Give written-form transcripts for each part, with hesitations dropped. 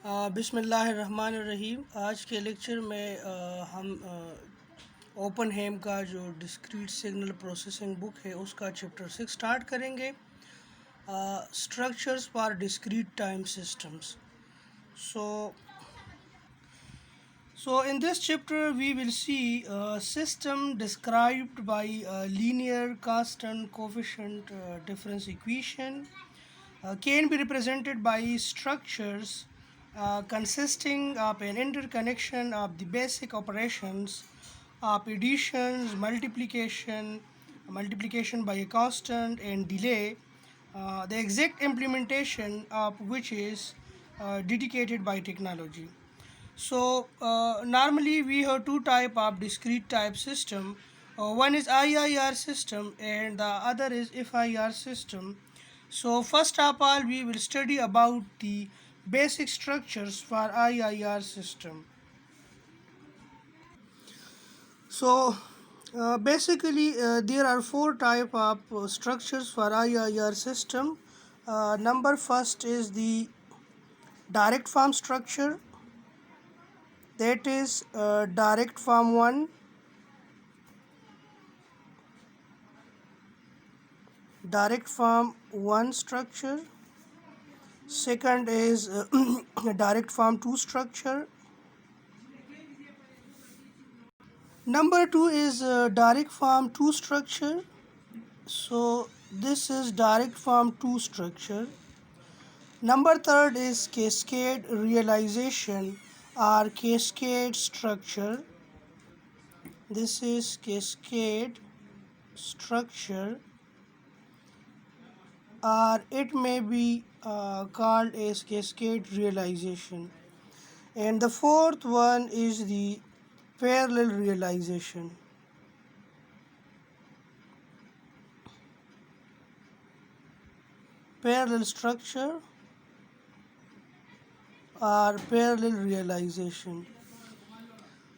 बिस्मिल्लाहिर्रहमानिर्रहीम। आज के लेक्चर में हम ओपन हेम का जो डिस्क्रीट सिग्नल प्रोसेसिंग बुक है उसका चैप्टर 6 स्टार्ट करेंगे। Structures for discrete time systems. So in this chapter we will see a system described by a linear constant coefficient difference equation can be represented by structures consisting of an interconnection of the basic operations of additions, multiplication by a constant, and delay, the exact implementation of which is dedicated by technology. So normally we have two type of discrete type system. One is IIR system and the other is FIR system. So first of all we will study about the basic structures for IIR system. So basically there are four type of structures for IIR system. Number first is the direct form structure, that is direct form 1, direct form 1 structure. Second is direct form 2 structure. Number 2 is direct form 2 structure. So this is direct form 2 structure. Number third is cascade realization or cascade structure. This is cascade structure, or it may be called as cascade realization. And the fourth one is the parallel realization. Parallel structure or parallel realization.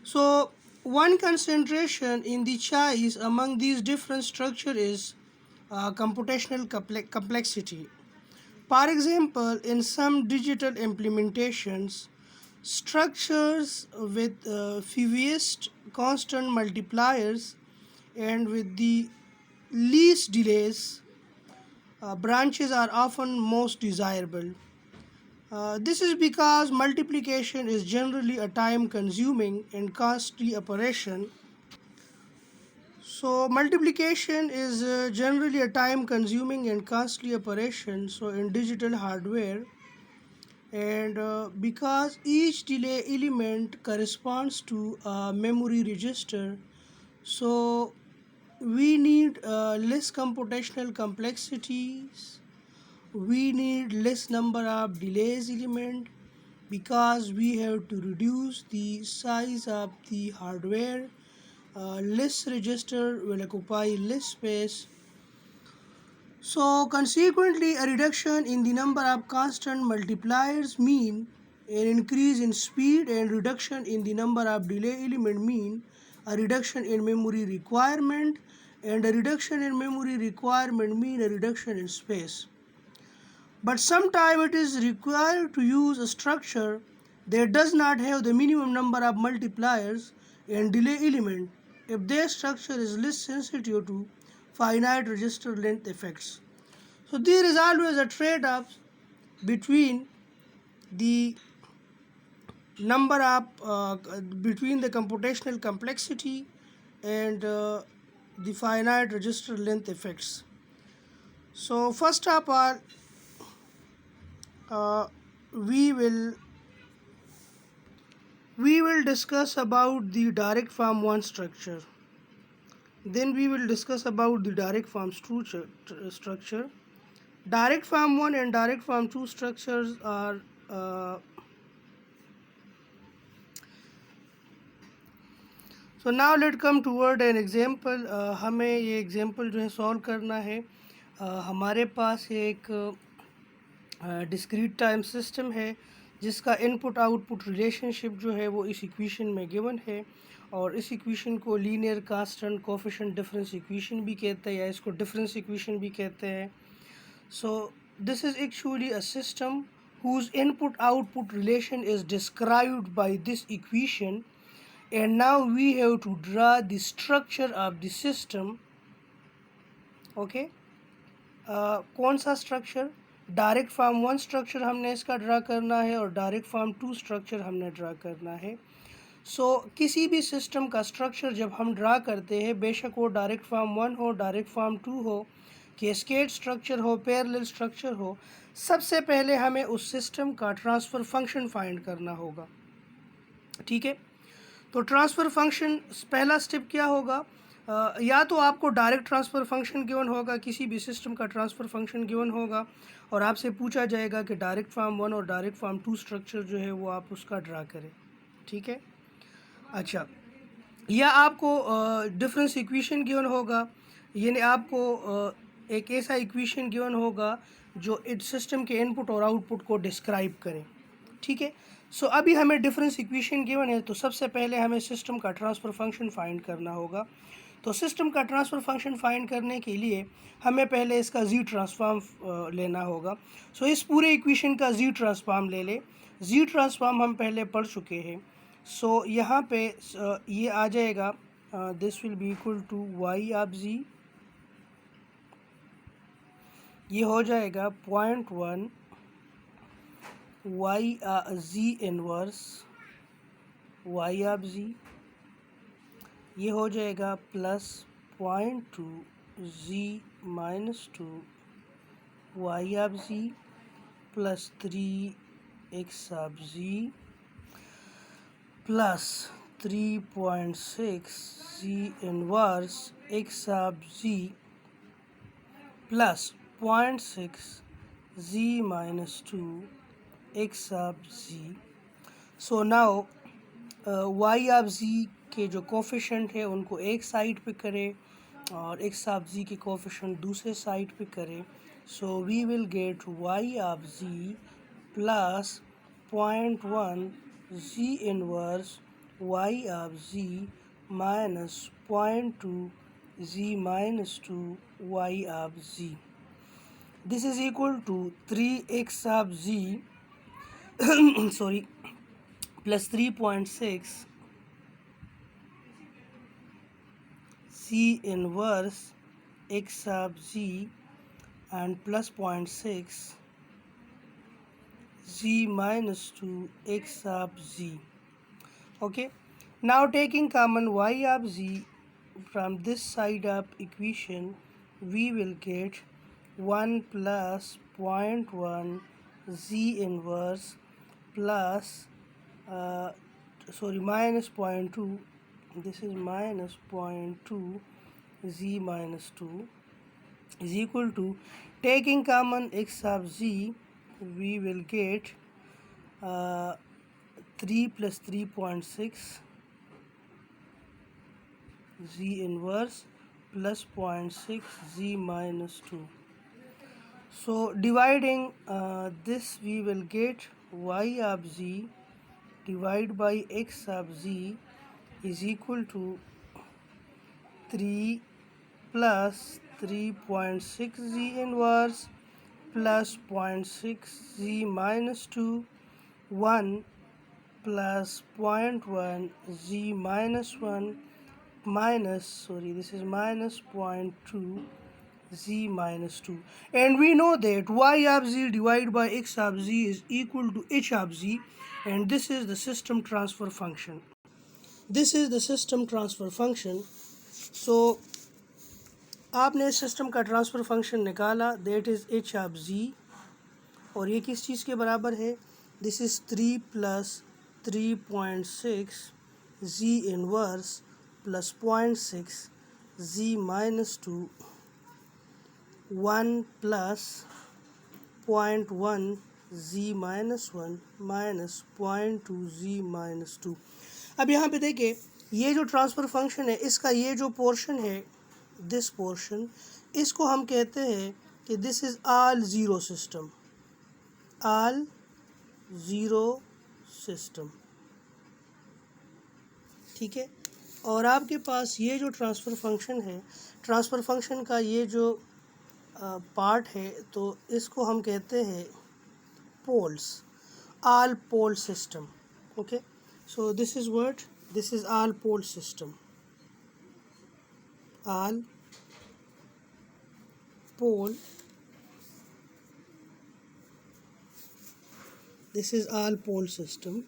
So one concentration in the choice among these different structures is computational complexity. For example, in some digital implementations, structures with fewest constant multipliers and with the least delays branches are often most desirable. This is because multiplication is generally a time-consuming and costly operation. So multiplication is generally a time-consuming and costly operation. So in digital hardware, and because each delay element corresponds to a memory register, so we need less computational complexities, we need less number of delays element, because we have to reduce the size of the hardware. Less register will occupy less space. So consequently, a reduction in the number of constant multipliers mean an increase in speed, and reduction in the number of delay element mean a reduction in memory requirement, and a reduction in memory requirement mean a reduction in space. But sometimes it is required to use a structure that does not have the minimum number of multipliers and delay element if their structure is less sensitive to finite register length effects. So there is always a trade-off between the number of between the computational complexity and the finite register length effects. So first of all, we will discuss about the direct form 1 structure. Then we will discuss about the direct form structure. Direct form 1 and direct form 2 structures are so now let's come toward an example. हमें ये example जो है solve करना है. हमारे पास एक discrete time system है जिसका इनपुट आउटपुट रिलेशनशिप जो है वो इस इक्वेशन में गिवन है, और इस इक्वेशन को linear constant coefficient difference equation भी कहते हैं या इसको डिफरेंस इक्वेशन भी कहते हैं. सो this is actually a system whose input output relation is described by this equation, and now we have to draw the structure of the system. Okay, कौन सा स्ट्रक्चर? डायरेक्ट फॉर्म 1 स्ट्रक्चर हमने इसका draw करना है और direct form 2 structure हमने draw करना है. सो किसी भी सिस्टम का स्ट्रक्चर जब हम ड्रा करते हैं, बेशक वो डायरेक्ट फॉर्म 1 हो, डायरेक्ट फॉर्म 2 हो, कैस्केड स्ट्रक्चर हो, पैरेलल स्ट्रक्चर हो, सबसे पहले हमें उस सिस्टम का ट्रांसफ़र फंक्शन फाइंड करना होगा. ठीक है, तो ट्रांसफ़र फंक्शन पहला स्टेप क्या होगा? या तो आपको डायरेक्ट ट्रांसफ़र फंक्शन गिवन होगा, किसी भी सिस्टम का ट्रांसफ़र फंक्शन गिवन होगा और आपसे पूछा जाएगा कि डायरेक्ट फॉर्म 1 और डायरेक्ट फॉर्म 2 स्ट्रक्चर जो है वो आप उसका ड्रा करें. ठीक है, अच्छा, या आपको डिफरेंस इक्वेशन गिवन होगा, यानी आपको एक ऐसा इक्वेशन गिवन होगा जो इस सिस्टम के इनपुट और आउटपुट को डिस्क्राइब करे. ठीक है, सो अभी हमें डिफरेंस इक्वेशन गिवन है, तो सबसे पहले हमें सिस्टम का ट्रांसफ़र फंक्शन फाइंड करना होगा. तो सिस्टम का ट्रांसफ़र फंक्शन फाइंड करने के लिए हमें पहले इसका जी ट्रांसफॉर्म लेना होगा. सो इस पूरे इक्वेशन का जी ट्रांसफॉर्म ले ले. जी ट्रांसफॉर्म हम पहले पढ़ चुके हैं. सो यहाँ पे ये आ जाएगा, this will be equal to Y of G. ये हो जाएगा 0.1 Y G inverse Y of G. ये हो जाएगा plus 0.2 G minus 2 Y of G plus 3 X of G plus 3.6 G inverse X of G plus 0.6 G minus 2 X of G. So now Y of G के जो coefficient है उनको एक side पे करें और एक्स ऑफ जी के coefficient दूसरे साइड पे करें. So we will get Y of G plus 0.1 G inverse Y of G minus 0.2 G minus 2 Y of G. This is equal to 3x of G sorry plus 3.6 c inverse x of g and plus 0.6 g minus 2 x of g. Okay, now taking common y of g from this side of equation, we will get 1 plus 0.1 z inverse plus minus 0.2, this is minus 0.2 z minus 2 is equal to, taking common x of z, we will get 3 plus 3.6 z inverse plus 0.6 z minus 2. So dividing this, we will get y of z divided by x of z is equal to 3 plus 3.6 z inverse plus 0.6 z minus 2, 1 plus 0.1 z minus 1 minus, this is minus 0.2 z minus 2, and we know that y of z divided by x of z is equal to h of z, and this is the system transfer function. This is the system transfer function. So आपने system का transfer function निकाला, that is h of z, और ये किस चीज़ के बराबर है? This is 3 plus 3.6 z inverse plus 0.6 z minus 2, 1 plus 0.1 z minus 1 minus 0.2 z minus 2. अब यहाँ पे देखिए, ये जो ट्रांसफ़र फंक्शन है, इसका ये जो पोर्शन है, दिस पोर्शन, इसको हम कहते हैं कि this is all zero system, all zero system. ठीक है, और आपके पास ये जो ट्रांसफ़र फंक्शन है, ट्रांसफ़र फंक्शन का ये जो पार्ट है, तो इसको हम कहते हैं poles, all pole system. Okay, so this is what, this is all pole system, all pole, this is all pole system.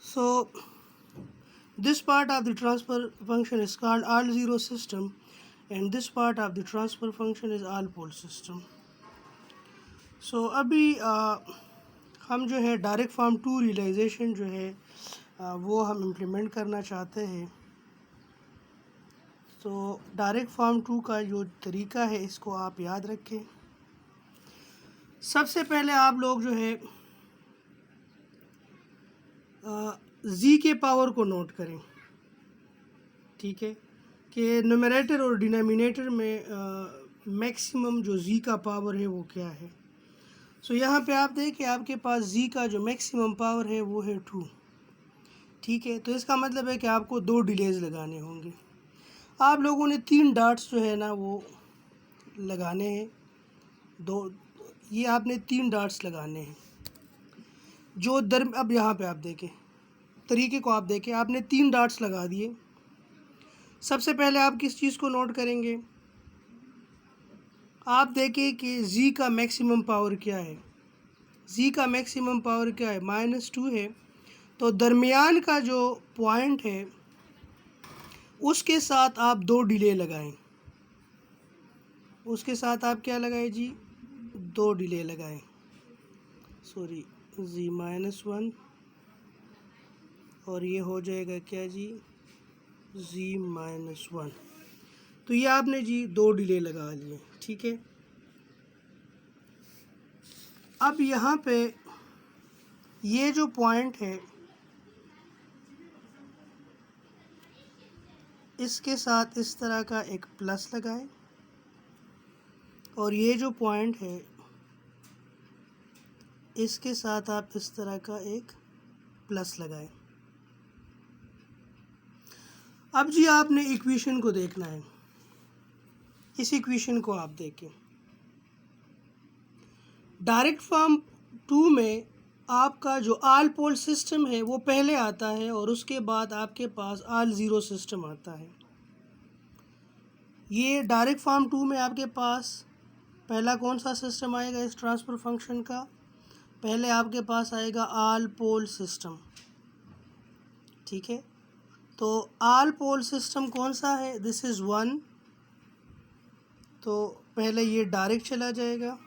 So this part of the transfer function is called all zero system, and this part of the transfer function is all pole system. So अभी हम जो है direct form to realisation जो है वो हम implement करना चाहते हैं. तो डायरेक्ट फॉर्म टू का जो तरीका है इसको आप याद रखें. सबसे पहले आप लोग जो है जी के पावर को नोट करें. ठीक है, कि न्यूमरेटर और डिनोमिनेटर में मैक्सिमम जो जी का पावर है वो क्या है. सो यहाँ पे आप देखें आपके पास जी का जो मैक्सिमम पावर है वो है 2. ठीक है, तो इसका मतलब है कि आपको 2 डिलेज लगाने होंगे. आप लोगों ने 3 डॉट्स जो है ना वो लगाने हैं. ये आपने 3 डॉट्स लगाने हैं जो अब यहाँ पे आप देखें तरीके को, आप देखें आपने 3 डॉट्स लगा दिए. सबसे पहले आप किस चीज़ को नोट करेंगे, आप देखें कि जी का मैक्सिमम पावर क्या है. जी का मैक्सिमम पावर क्या है, -2 है. तो दरमियान का जो पॉइंट है उसके साथ आप 2 डिले लगाएं. उसके साथ आप क्या लगाएं जी, 2 डिले लगाएं. सॉरी, जी -1 और ये हो जाएगा क्या जी, जी -1. तो ये आपने जी 2 डिले लगा लिए. ठीक है, अब यहाँ पे ये जो पॉइंट है इसके साथ इस तरह का एक प्लस लगाएं, और ये जो पॉइंट है इसके साथ आप इस तरह का एक प्लस लगाएं. अब जी आपने इक्वेशन को देखना है. इस इक्वेशन को आप देखें, डायरेक्ट फॉर्म 2 में आपका जो ऑल पोल सिस्टम है वो पहले आता है और उसके बाद आपके पास ऑल ज़ीरो सिस्टम आता है. ये डायरेक्ट फॉर्म 2 में आपके पास पहला कौन सा सिस्टम आएगा इस ट्रांसफ़र फंक्शन का, पहले आपके पास आएगा ऑल पोल सिस्टम. ठीक है, तो ऑल पोल सिस्टम कौन सा है, दिस इज़ 1. तो पहले ये डायरेक्ट चला जाएगा,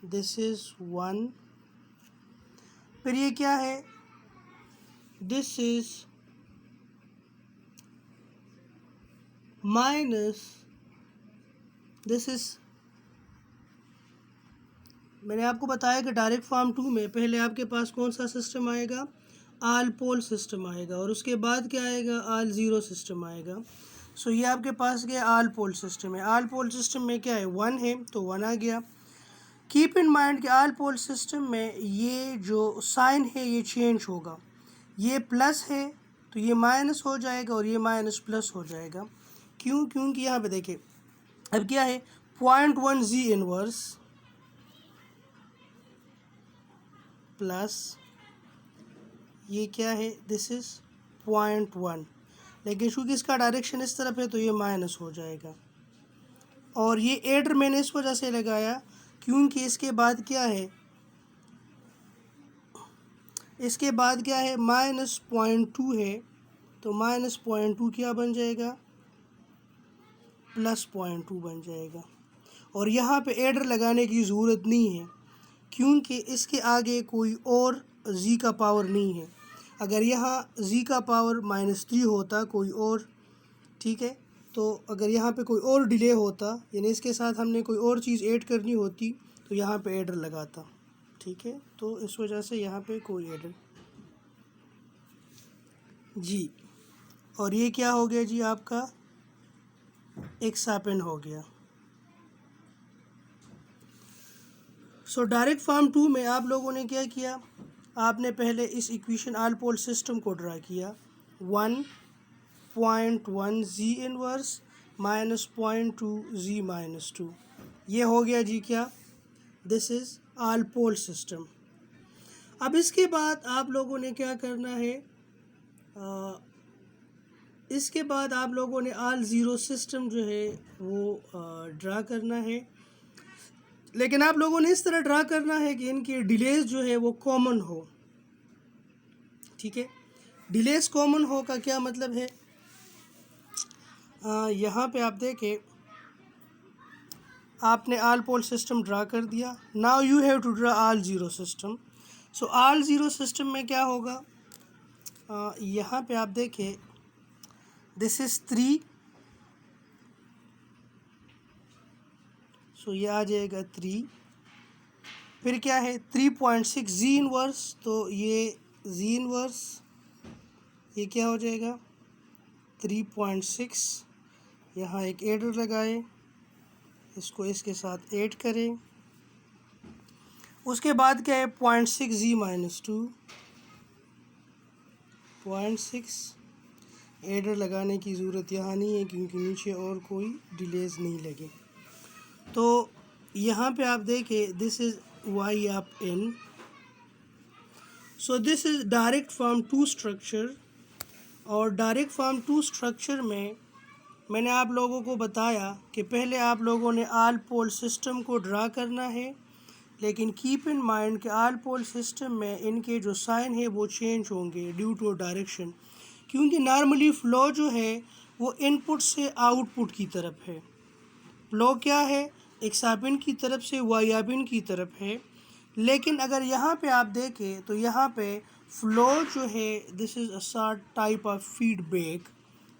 दिस इज़ 1. फिर ये क्या है, this is minus, this is, मैंने आपको बताया कि डायरेक्ट फॉर्म 2 में पहले आपके पास कौन सा सिस्टम आएगा, ऑल पोल सिस्टम आएगा, और उसके बाद क्या आएगा, ऑल ज़ीरो सिस्टम आएगा. सो ये आपके पास क्या ऑल पोल सिस्टम है. ऑल पोल सिस्टम में क्या है, 1 है, तो 1 आ गया. कीप इन माइंड कि ऑल पोल सिस्टम में ये जो साइन है ये चेंज होगा. ये प्लस है तो ये माइनस हो जाएगा और ये माइनस प्लस हो जाएगा. क्यों, क्योंकि यहाँ पे देखिए अब क्या है, 0.1 जी इनवर्स प्लस ये क्या है, दिस इज़ 0.1. लेकिन चूँकि इसका डायरेक्शन इस तरफ है तो ये माइनस हो जाएगा. और ये एडर मैंने इस वजह से लगाया क्योंकि इसके बाद क्या है, इसके बाद क्या है, -0.2 है. तो -0.2 क्या बन जाएगा, +0.2 बन जाएगा. और यहाँ पे एडर लगाने की ज़रूरत नहीं है क्योंकि इसके आगे कोई और जी का पावर नहीं है. अगर यहाँ जी का पावर -3 होता कोई और, ठीक है, तो अगर यहाँ पे कोई और डिले होता यानी इसके साथ हमने कोई और चीज़ ऐड करनी होती तो यहाँ पे एडर लगाता. ठीक है, तो इस वजह से यहाँ पे कोई एडर जी. और ये क्या हो गया जी, आपका एक्सापेंड हो गया. सो डायरेक्ट फॉर्म 2 में आप लोगों ने क्या किया, आपने पहले इस इक्वेशन ऑल पोल सिस्टम को ड्रा किया. 1 0.1 G inverse minus 0.2 G minus 2। ये हो गया जी क्या, this is all pole system. अब इसके बाद आप लोगों ने क्या करना है, इसके बाद आप लोगों ने ऑल ज़ीरो सिस्टम जो है वो ड्रा करना है, लेकिन आप लोगों ने इस तरह ड्रा करना है कि इनके डिलेज जो है वो कॉमन हो। ठीक है, डिलेज कॉमन हो का क्या मतलब है, यहाँ पे आप देखें, आपने ऑल पोल सिस्टम ड्रा कर दिया। Now you have to draw all zero system. So all zero system में क्या होगा, यहाँ पे आप देखें, दिस इज़ 3, सो ये आ जाएगा 3। फिर क्या है 3.6 जी इनवर्स, तो ये जी इनवर्स ये क्या हो जाएगा 3.6। यहाँ एक एडर लगाए, इसको इसके साथ ऐड करें। उसके बाद क्या है 0.6 जी माइनस 2, 0.6 एडर लगाने की ज़रूरत यहाँ नहीं है क्योंकि नीचे और कोई डिलेज नहीं लगे। तो यहाँ पे आप देखें, this is Y up in, so this is direct form two structure. और डायरेक्ट फॉर्म टू स्ट्रक्चर में मैंने आप लोगों को बताया कि पहले आप लोगों ने ऑल पोल सिस्टम को ड्रा करना है, लेकिन कीप इन माइंड कि ऑल पोल सिस्टम में इनके जो साइन है वो चेंज होंगे ड्यू टू डायरेक्शन, क्योंकि नॉर्मली फ़्लो जो है वो इनपुट से आउटपुट की तरफ है। फ़्लो क्या है, एक्स आप इन की तरफ से वाई आप इन की तरफ है। लेकिन अगर यहाँ पे आप देखें तो यहाँ पे फ़्लो जो है this is a sort type of feedback.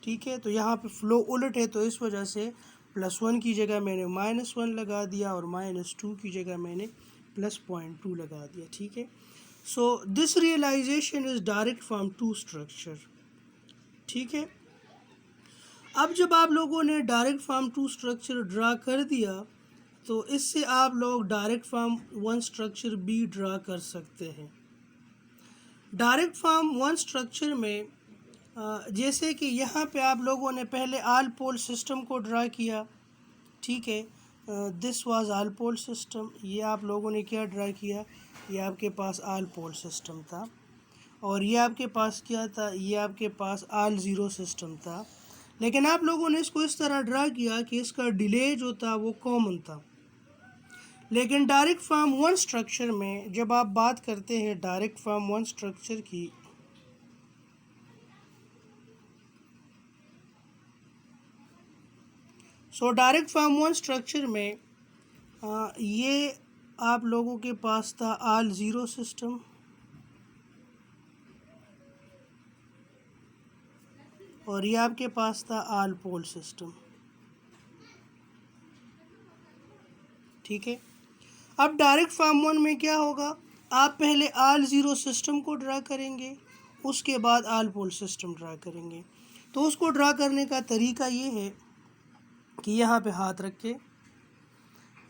ठीक है, तो यहाँ पे फ़्लो उलट है, तो इस वजह से +1 की जगह मैंने -1 लगा दिया और -2 की जगह मैंने +0.2 लगा दिया। ठीक है, so this realisation is direct from two structure. ठीक है, अब जब आप लोगों ने direct from two structure draw कर दिया, तो इससे आप लोग डायरेक्ट फ्रॉम वन स्ट्रक्चर भी ड्रा कर सकते हैं। डायरेक्ट फ्रॉम वन स्ट्रक्चर में जैसे कि यहाँ पे आप लोगों ने पहले ऑल पोल सिस्टम को ड्रा किया। ठीक है, this was all pole system. ये आप लोगों ने क्या ड्रा किया, ये आपके पास ऑल पोल सिस्टम था, और ये आपके पास क्या था, ये आपके पास ऑल ज़ीरो सिस्टम था। लेकिन आप लोगों ने इसको इस तरह ड्रा किया कि इसका डिले जो था वो कॉमन था। लेकिन डायरेक्ट फ्रॉम वन स्ट्रक्चर में जब आप बात करते हैं डायरेक्ट फ्रॉम वन स्ट्रक्चर की, so direct from one structure में ये आप लोगों के पास था ऑल ज़ीरो सिस्टम, और ये आपके पास था ऑल पोल सिस्टम। ठीक है, अब डायरेक्ट फ्रॉम वन में क्या होगा, आप पहले ऑल ज़ीरो सिस्टम को ड्रा करेंगे, उसके बाद ऑल पोल सिस्टम ड्रा करेंगे। तो उसको ड्रा करने का तरीका ये है कि यहाँ पे हाथ रख के,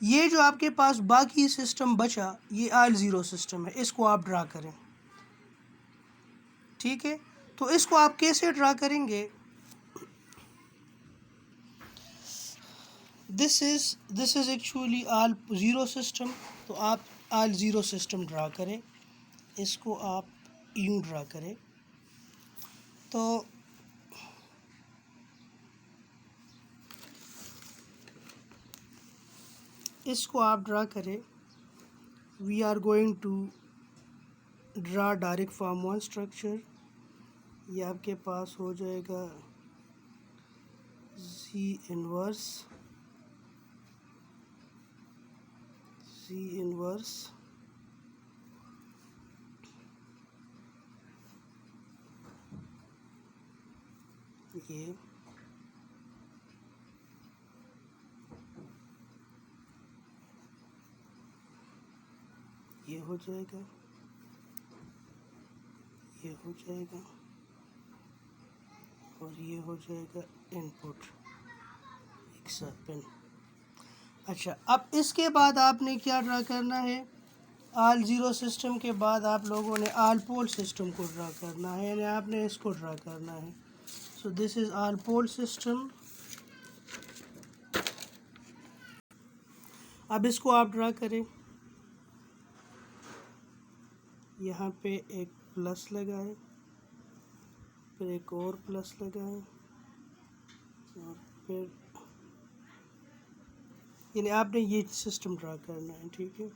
ये जो आपके पास बाकी सिस्टम बचा ये ऑल ज़ीरो सिस्टम है, इसको आप ड्रा करें। ठीक है, तो इसको आप कैसे ड्रा करेंगे, this is actually all zero system. तो आप ऑल ज़ीरो सिस्टम ड्रा करें, इसको आप यूँ ड्रा करें। तो इसको आप ड्रा करें, we are going to draw direct from one structure. ये आपके पास हो जाएगा जी इनवर्स, ये हो जाएगा, ये हो जाएगा, और ये हो जाएगा इनपुट एक्सपिन। अच्छा, अब इसके बाद आपने क्या ड्रा करना है, ऑल ज़ीरो सिस्टम के बाद आप लोगों ने ऑल पोल सिस्टम को ड्रा करना है, यानी आपने इसको ड्रा करना है। So this is all pole system. अब इसको आप ड्रा करें, यहाँ पे एक प्लस लगाए, फिर एक और प्लस लगाए, और फिर यानी आपने ये सिस्टम ड्रा करना है, ठीक है।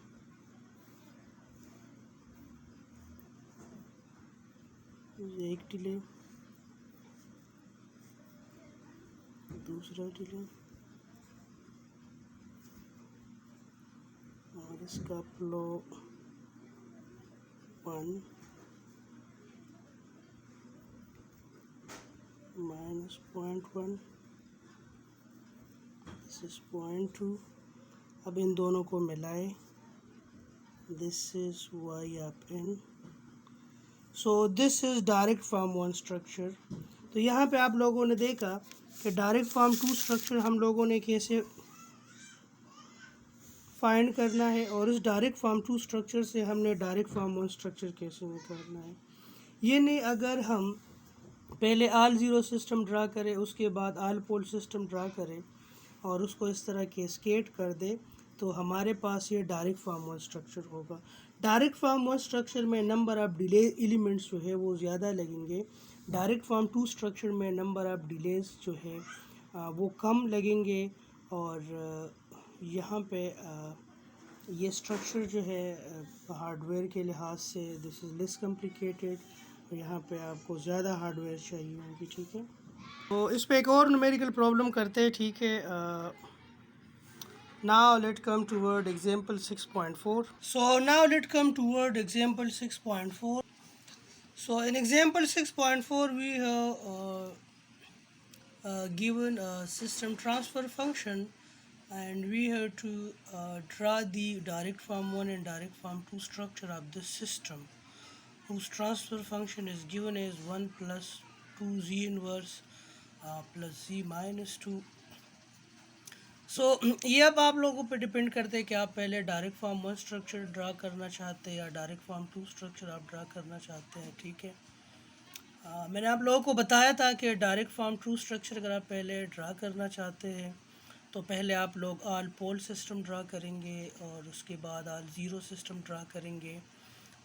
एक डिले, दूसरा डिले, और इसका फ्लो 1 माइनस 0.1, दिस इज 0.2। अब इन दोनों को मिलाए, this is Y up N. So this is direct form 1 structure. तो यहाँ पे आप लोगों ने देखा कि डायरेक्ट फॉर्म 2 स्ट्रक्चर हम लोगों ने कैसे फाइंड करना है, और इस डायरेक्ट फॉर्म 2 स्ट्रक्चर से हमने डायरेक्ट फॉर्म 1 स्ट्रक्चर कैसे निकालना है। ये नहीं, अगर हम पहले ऑल ज़ीरो सिस्टम ड्रा करें, उसके बाद ऑल पोल सिस्टम ड्रा करें और उसको इस तरह कैस्केड कर दे, तो हमारे पास ये डायरेक्ट फॉर्म 1 स्ट्रक्चर होगा। डायरेक्ट फॉर्म 1 स्ट्रक्चर में नंबर ऑफ़ डिले एलिमेंट्स जो है वो ज़्यादा लगेंगे। डायरेक्ट फॉर्म 2 स्ट्रक्चर में नंबर ऑफ़ डिलेज जो है वो कम लगेंगे। और यहाँ पे ये स्ट्रक्चर जो है हार्डवेयर के लिहाज से दिस इज़ लेस कॉम्प्लिकेटेड, और यहाँ पे आपको ज़्यादा हार्डवेयर चाहिए होगी, ठीक है। तो इस पे एक और न्यूमेरिकल प्रॉब्लम करते हैं, ठीक है। Now let's come toward example 6.4. So now let's come toward example 6.4. So in example 6.4 we have given a system transfer function, and we have to draw the direct form 1 and direct form 2 structure of this system, whose transfer function is given as 1 plus 2z inverse plus z minus 2. सो ये अब आप लोगों पे depend करते हैं कि आप पहले डायरेक्ट फॉर्म 1 स्ट्रक्चर ड्रा करना चाहते हैं या डायरेक्ट फॉर्म 2 स्ट्रक्चर आप ड्रा करना चाहते हैं, ठीक है। मैंने आप लोगों को बताया था कि डायरेक्ट फॉर्म 2 स्ट्रक्चर अगर आप पहले ड्रा करना चाहते हैं तो पहले आप लोग ऑल पोल सिस्टम ड्रा करेंगे, और उसके बाद ऑल ज़ीरो सिस्टम ड्रा करेंगे,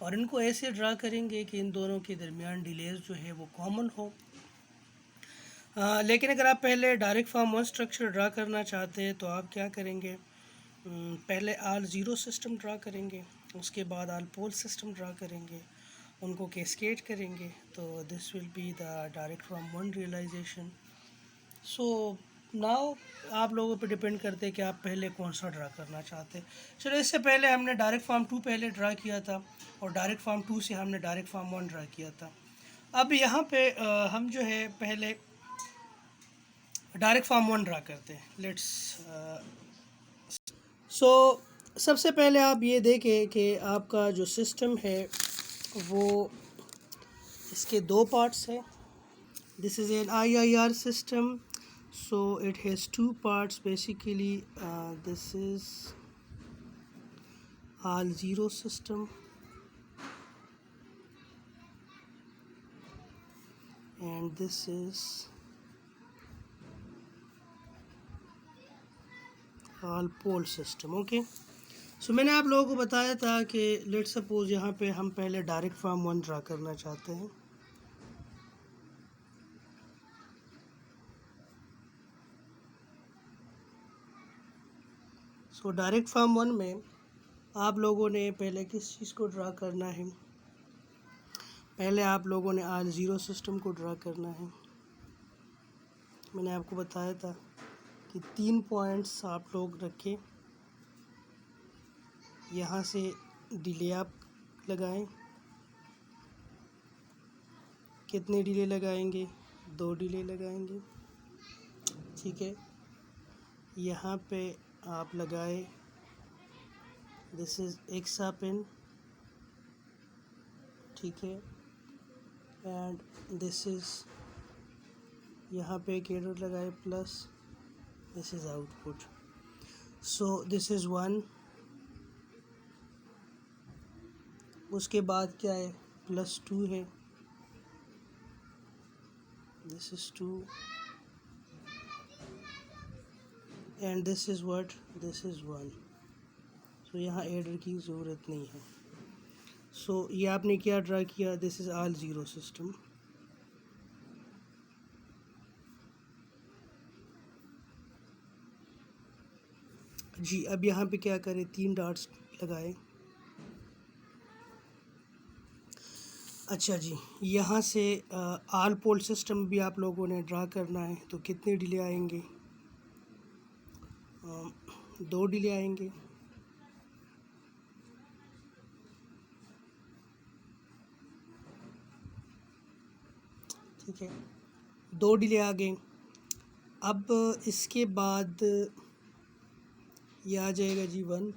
और इनको ऐसे ड्रा करेंगे कि इन दोनों के दरमियान डिलेज जो है वो कॉमन हो। लेकिन अगर आप पहले डायरेक्ट फॉर्म 1 स्ट्रक्चर ड्रा करना चाहते हैं तो आप क्या करेंगे, पहले ऑल ज़ीरो सिस्टम ड्रा करेंगे, उसके बाद ऑल पोल सिस्टम ड्रा करेंगे, उनको कैस्केड करेंगे, तो this will be the direct form 1 realisation. So now आप लोगों पे डिपेंड करते हैं कि आप पहले कौन सा ड्रा करना चाहते हैं। चलो, इससे पहले हमने डायरेक्ट फॉर्म 2 पहले ड्रा किया था, और डायरेक्ट फॉर्म 2 से हमने डायरेक्ट फॉर्म 1 ड्रा किया था। अब यहाँ पे हम जो है पहले डायरेक्ट फॉर्म 1 ड्रा करते हैं। लेट्स सो सबसे पहले आप ये देखें कि आपका जो सिस्टम है वो इसके दो पार्ट्स है। This is an IIR system, so it has 2 parts basically. This is all zero system and this is all pole system. Okay, so मैंने आप लोगों को बताया था कि लेट सपोज यहाँ पे हम पहले डायरेक्ट फॉर्म 1 ड्रा करना चाहते हैं। सो डायरेक्ट फॉर्म 1 में आप लोगों ने पहले किस चीज़ को ड्रा करना है, पहले आप लोगों ने ऑल ज़ीरो सिस्टम को ड्रा करना है। मैंने आपको बताया था कि 3 पॉइंट्स आप लोग रखें, यहाँ से डिले आप लगाएं। कितने डिले लगाएंगे? 2 डिले लगाएंगे, ठीक है। यहाँ पे आप लगाए, this is x up in, ठीक है, एंड दिस इज़ यहाँ पे एक एरर लगाए plus, this is output. So this is 1, उसके बाद क्या है, +2 है, this is 2, and this is what, this is 1. सो यहाँ एडर की ज़रूरत नहीं है. सो ये आपने क्या ड्रा किया, this is all zero system. जी अब यहाँ पे क्या करें, 3 डॉट्स लगाए. अच्छा जी, यहाँ से ऑल पोल सिस्टम भी आप लोगों ने ड्रा करना है. तो कितने डिले आएंगे, 2 डिले आएंगे. ठीक है, 2 डिले आ गए. अब इसके बाद ये आ जाएगा जी 1.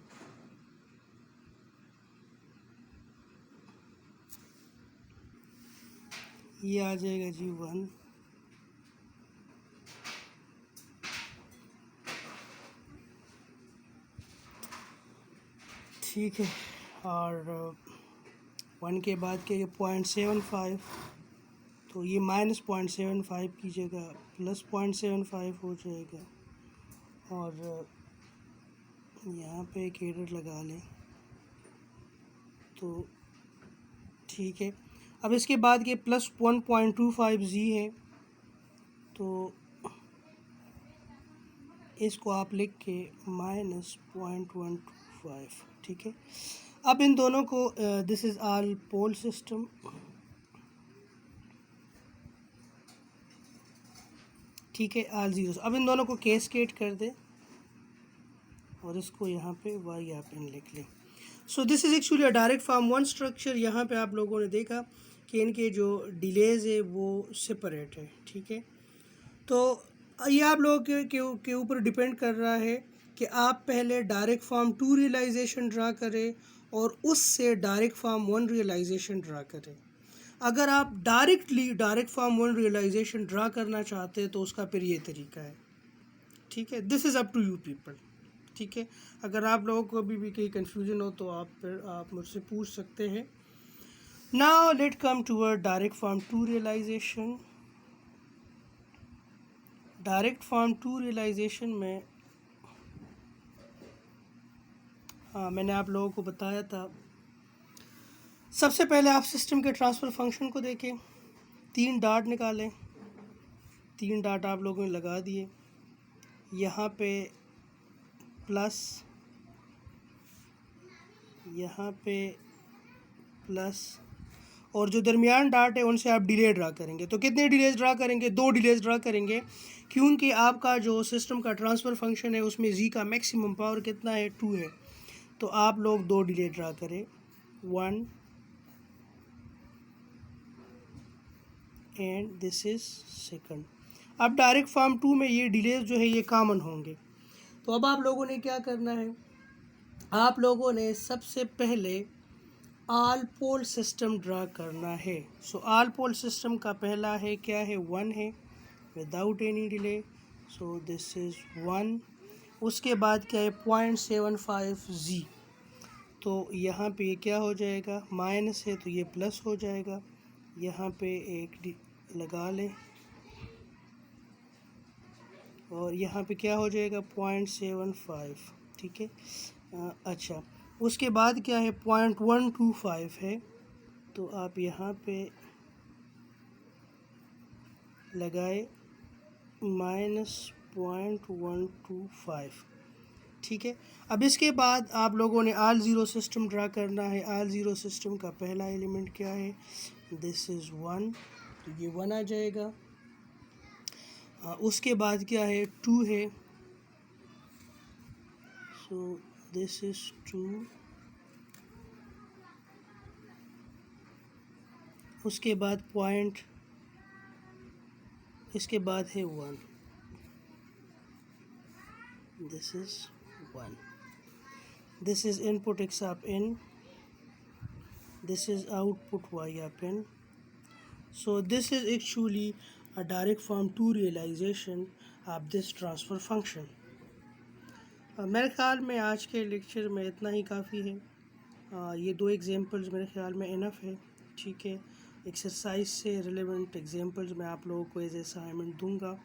ये आ जाएगा जी 1. ठीक है, और 1 के बाद के 0.75, तो ये -0.75 की जगह +0.75 हो जाएगा. और यहाँ पे एक एरर लगा लें तो ठीक है. अब इसके बाद के +1.25 जी है, तो इसको आप लिख के -0.125. ठीक है, अब इन दोनों को, this is all pole system. ठीक है, ऑल ज़ीरोस. अब इन दोनों को कैस्केड कर दे और इसको यहाँ पे वाई आप इन लिख लें. So this is actually a direct form 1 structure. यहाँ पे आप लोगों ने देखा कि इनके जो डिलेज़ है वो सेपरेट है. ठीक है, तो ये आप लोगों के ऊपर डिपेंड कर रहा है कि आप पहले डायरेक्ट फार्म 2 रियलाइजेशन ड्रा करें और उससे डायरेक्ट फार्म 1 रियलाइजेशन ड्रा करें. अगर आप directly direct form 1 realisation draw करना चाहते हैं तो उसका फिर ये तरीका है. ठीक है, this is up to you people. ठीक है, अगर आप लोगों को अभी भी कहीं कन्फ्यूजन हो तो आप मुझसे पूछ सकते हैं. Now let come toward direct form 2 realisation. Direct form 2 realisation में हाँ, मैंने आप लोगों को बताया था. सबसे पहले आप सिस्टम के ट्रांसफ़र फंक्शन को देखें. 3 डॉट निकालें. 3 डॉट आप लोगों ने लगा दिए. यहाँ पे प्लस, यहाँ पे प्लस, और जो दरमियान डॉट है उनसे आप डिले ड्रा करेंगे. तो कितने डिलेज ड्रा करेंगे, 2 डिलेज ड्रा करेंगे, क्योंकि आपका जो सिस्टम का ट्रांसफ़र फंक्शन है उसमें जी का मैक्सिमम पावर कितना है, 2 है. तो आप लोग 2 डिले ड्रा करें, 1 एंड दिस इज़ सेकंड. अब डायरेक्ट फार्म 2 में ये डिलेज जो है ये कॉमन होंगे. तो अब आप लोगों ने क्या करना है, आप लोगों ने सबसे पहले ऑल पोल सिस्टम ड्रा करना है. सो ऑल पोल सिस्टम का पहला है क्या है, 1 है, without any delay. So this is 1. उसके बाद क्या है, 0.75 जी. तो यहाँ पे ये क्या हो जाएगा, माइनस है तो ये प्लस हो जाएगा. यहाँ पे एक लगा लें और यहाँ पे क्या हो जाएगा, 0.75. ठीक है, अच्छा. उसके बाद क्या है, 0.125 है, तो आप यहाँ पे लगाए -0.125. ठीक है, अब इसके बाद आप लोगों ने ऑल ज़ीरो सिस्टम ड्रा करना है. ऑल ज़ीरो सिस्टम का पहला एलिमेंट क्या है, दिस इज़ 1, तो ये 1 आ जाएगा. उसके बाद क्या है, 2 है, सो दिस इज़ 2. उसके बाद पॉइंट, इसके बाद है 1, this is 1. This is input x आप in, this is output y up in. So this is actually a direct form 2 realization of this transfer function. मेरे ख्याल में आज के लेक्चर में इतना ही काफ़ी है. ये 2 एग्जांपल्स मेरे ख्याल में इनफ है. ठीक है, एक्सरसाइज से रिलेवेंट एग्जांपल्स मैं आप लोगों को एज असाइनमेंट दूंगा।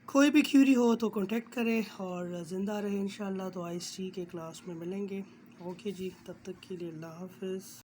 कोई भी क्यूरी हो तो कांटेक्ट करें और ज़िंदा रहे इंशाल्लाह। तो आइस टी के क्लास में मिलेंगे। ओके जी, तब तक के लिए अल्लाह हाफिज़।